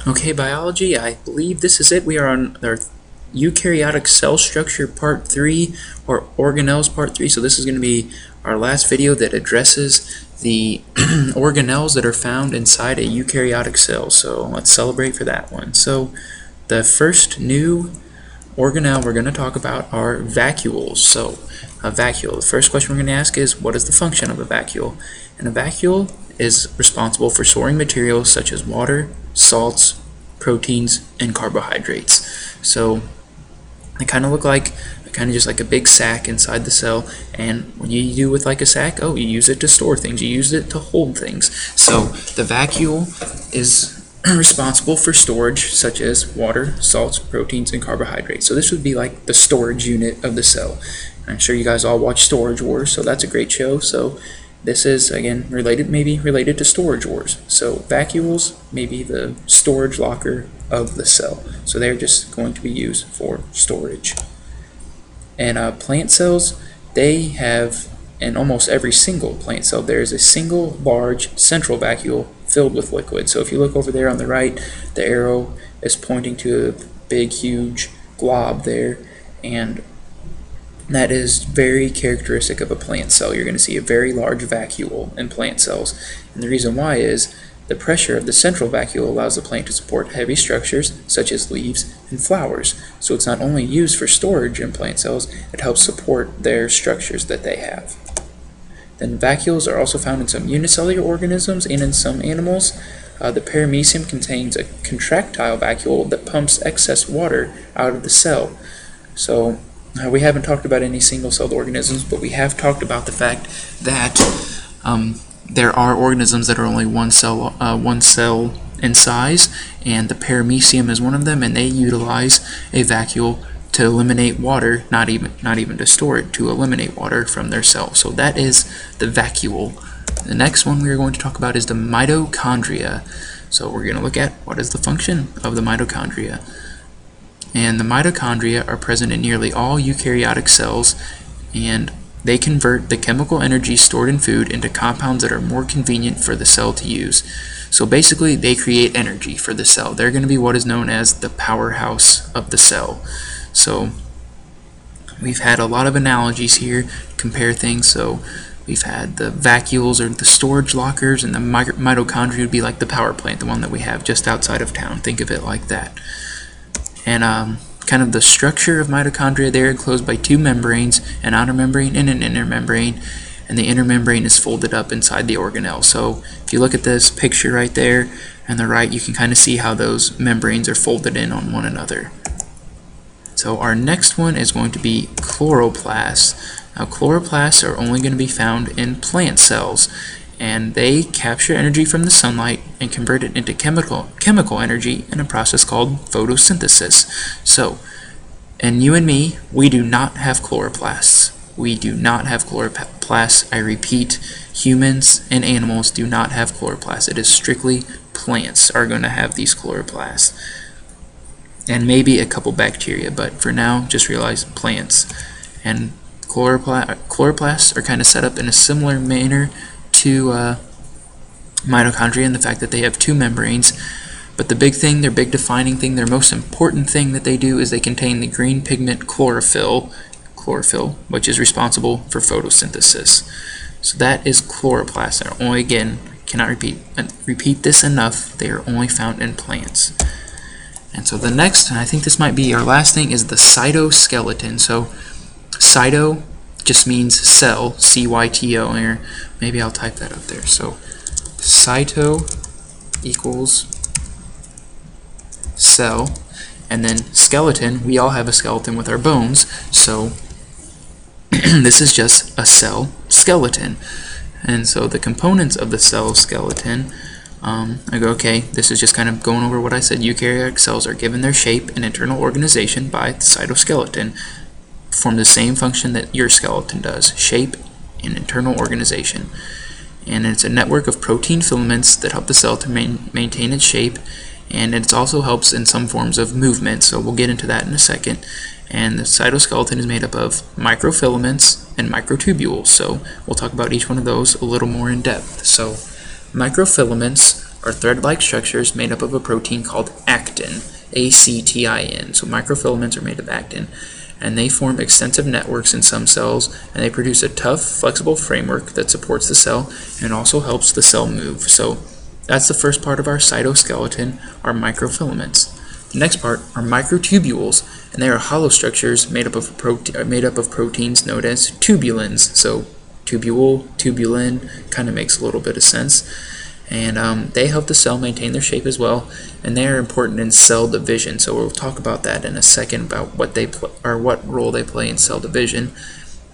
Okay, biology, I believe this is it. We are on our eukaryotic cell structure part 3, or organelles part 3. So this is going to be our last video that addresses the organelles that are found inside a eukaryotic cell. So let's celebrate for that one. So the first new organelle we're going to talk about are vacuoles. So a vacuole, the first question we're going to ask is, what is the function of a vacuole? And a vacuole is responsible for storing materials such as water, salts, proteins, and carbohydrates. So they kind of look like just like a big sack inside the cell, and when you do with like a sack, you use it to store things, you use it to hold things. So the vacuole is responsible for storage such as water, salts, proteins, and carbohydrates. So this would be like the storage unit of the cell. I'm sure you guys all watch Storage Wars, so that's a great show. So this is, again, maybe related to Storage Wars. So vacuoles may be the storage locker of the cell. So they're just going to be used for storage. And plant cells, they have, in almost every single plant cell, there is a single large central vacuole filled with liquid. So if you look over there on the right, the arrow is pointing to a big, huge glob there, and that is very characteristic of a plant cell. You're going to see a very large vacuole in plant cells. And the reason why is the pressure of the central vacuole allows the plant to support heavy structures such as leaves and flowers. So it's not only used for storage in plant cells, it helps support their structures that they have. Then vacuoles are also found in some unicellular organisms and in some animals. The paramecium contains a contractile vacuole that pumps excess water out of the cell. So we haven't talked about any single-celled organisms, but we have talked about the fact that there are organisms that are only one cell in size, and the paramecium is one of them, and they utilize a vacuole to eliminate water, not even to store it, to eliminate water from their cell. So that is the vacuole. The next one we are going to talk about is the mitochondria. So we're going to look at what is the function of the mitochondria. And the mitochondria are present in nearly all eukaryotic cells, and they convert the chemical energy stored in food into compounds that are more convenient for the cell to use. So basically, they create energy for the cell. They're going to be what is known as the powerhouse of the cell. So we've had a lot of analogies here to compare things. So we've had the vacuoles or the storage lockers, and the mitochondria would be like the power plant, the one that we have just outside of town. Think of it like that. And kind of the structure of mitochondria, they're enclosed by two membranes, an outer membrane and an inner membrane, and the inner membrane is folded up inside the organelle. So if you look at this picture right there on the right, you can kind of see how those membranes are folded in on one another. So our next one is going to be chloroplasts. Now chloroplasts are only going to be found in plant cells, and they capture energy from the sunlight and convert it into chemical energy in a process called photosynthesis. So, and you and me, we do not have chloroplasts. We do not have chloroplasts. I repeat, humans and animals do not have chloroplasts. It is strictly plants are going to have these chloroplasts. And maybe a couple bacteria, but for now, just realize plants. And chloroplasts are kind of set up in a similar manner to mitochondria in the fact that they have two membranes, but the big thing, their big defining thing, their most important thing that they do is they contain the green pigment chlorophyll, which is responsible for photosynthesis. So that is chloroplasts. They're only, again, cannot repeat this enough, they are only found in plants. And so the next, and I think this might be our last thing, is the cytoskeleton. So cyto just means cell, C-Y-T-O, or maybe I'll type that up there. So cyto equals cell, and then skeleton, we all have a skeleton with our bones, so this is just a cell skeleton. And so the components of the cell skeleton, I go, okay, this is just kind of going over what I said. Eukaryotic cells are given their shape and internal organization by the cytoskeleton, form the same function that your skeleton does, shape and internal organization. And it's a network of protein filaments that help the cell to maintain its shape, and it also helps in some forms of movement, so we'll get into that in a second. And the cytoskeleton is made up of microfilaments and microtubules, so we'll talk about each one of those a little more in depth. So microfilaments are thread-like structures made up of a protein called actin, A-C-T-I-N. So microfilaments are made of actin, and they form extensive networks in some cells, and they produce a tough, flexible framework that supports the cell and also helps the cell move. So that's the first part of our cytoskeleton, our microfilaments. The next part are microtubules, and they are hollow structures made up of proteins known as tubulins. So tubule, tubulin kind of makes a little bit of sense. And they help the cell maintain their shape as well, and they are important in cell division. So we'll talk about that in a second, about what role they play in cell division.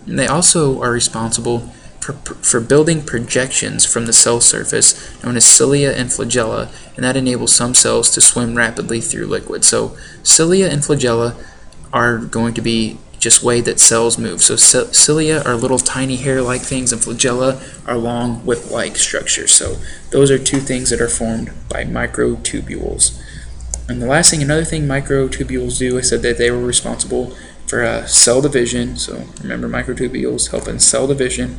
And they also are responsible for building projections from the cell surface known as cilia and flagella, and that enables some cells to swim rapidly through liquid. So cilia and flagella are going to be just way that cells move. So cilia are little tiny hair-like things, and flagella are long whip-like structures. So those are two things that are formed by microtubules. And the last thing, another thing microtubules do, I said that they were responsible for cell division. So remember, microtubules help in cell division,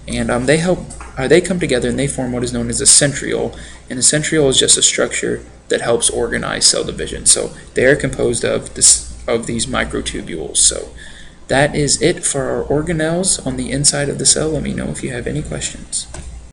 and they come together and they form what is known as a centriole. And a centriole is just a structure that helps organize cell division. So they are composed of these microtubules. So that is it for our organelles on the inside of the cell. Let me know if you have any questions.